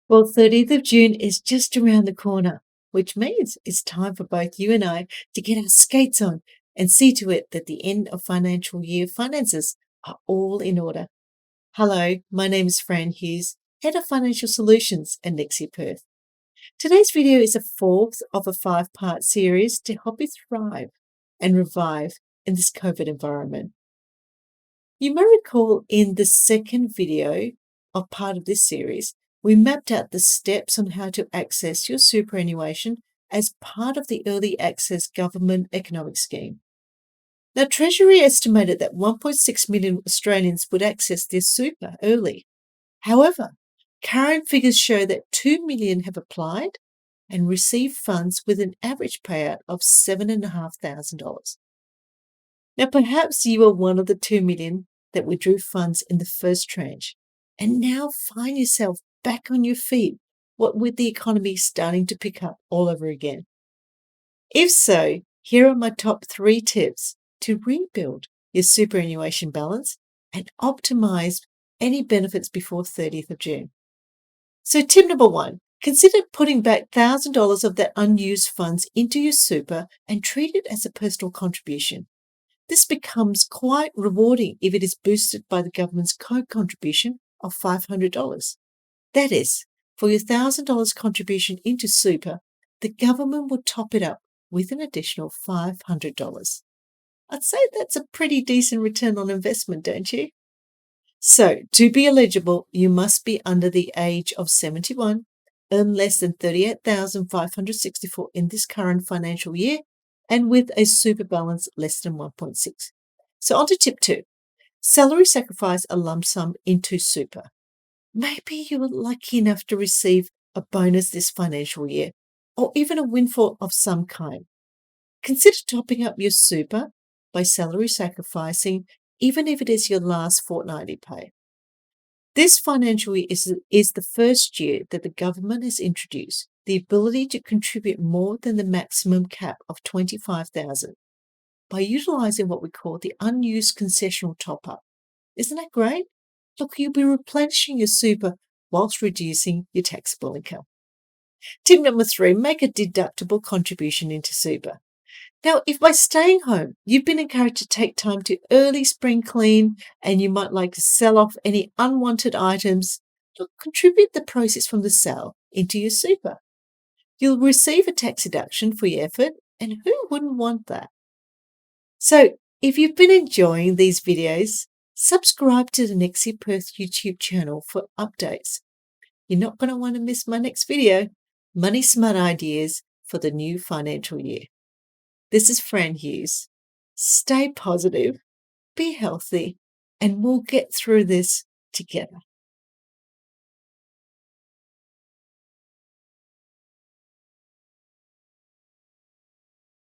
Well, 30th of June is just around the corner, which means it's time for both you and I to get our skates on and see to it that the end of financial year finances are all in order. Hello, my name is Fran Hughes, Head of Financial Solutions at Nexia Perth. Today's video is a fourth of a five-part series to help you thrive and revive in this COVID environment. You may recall in the second video of part of this series, we mapped out the steps on how to access your superannuation as part of the Early Access Government Economic Scheme. Now, Treasury estimated that 1.6 million Australians would access their super early. However, current figures show that 2 million have applied and received funds with an average payout of $7,500. Now, perhaps you are one of the 2 million that withdrew funds in the first tranche and now find yourself back on your feet, what with the economy starting to pick up all over again. If so, here are my top 3 tips to rebuild your superannuation balance and optimize any benefits before 30th of June. So tip number 1, consider putting back $1,000 of that unused funds into your super and treat it as a personal contribution. This becomes quite rewarding if it is boosted by the government's co-contribution of $500. That is, for your $1,000 contribution into super, the government will top it up with an additional $500. I'd say that's a pretty decent return on investment, don't you? So, to be eligible, you must be under the age of 71, earn less than $38,564 in this current financial year, and with a super balance less than 1.6. So on to tip 2. Salary sacrifice a lump sum into super. Maybe you were lucky enough to receive a bonus this financial year, or even a windfall of some kind. Consider topping up your super by salary sacrificing, even if it is your last fortnightly pay. This financial year is the first year that the government has introduced the ability to contribute more than the maximum cap of $25,000 by utilising what we call the unused concessional top-up. Isn't that great? Look, you'll be replenishing your super whilst reducing your taxable income. Tip number 3, make a deductible contribution into super. Now, if by staying home, you've been encouraged to take time to early spring clean and you might like to sell off any unwanted items, contribute the proceeds from the sale into your super. You'll receive a tax deduction for your effort, and who wouldn't want that? So, if you've been enjoying these videos, subscribe to the Nexia Perth YouTube channel for updates. You're not going to want to miss my next video, Money Smart Ideas for the new financial year. This is Fran Hughes. Stay positive, be healthy, and we'll get through this together.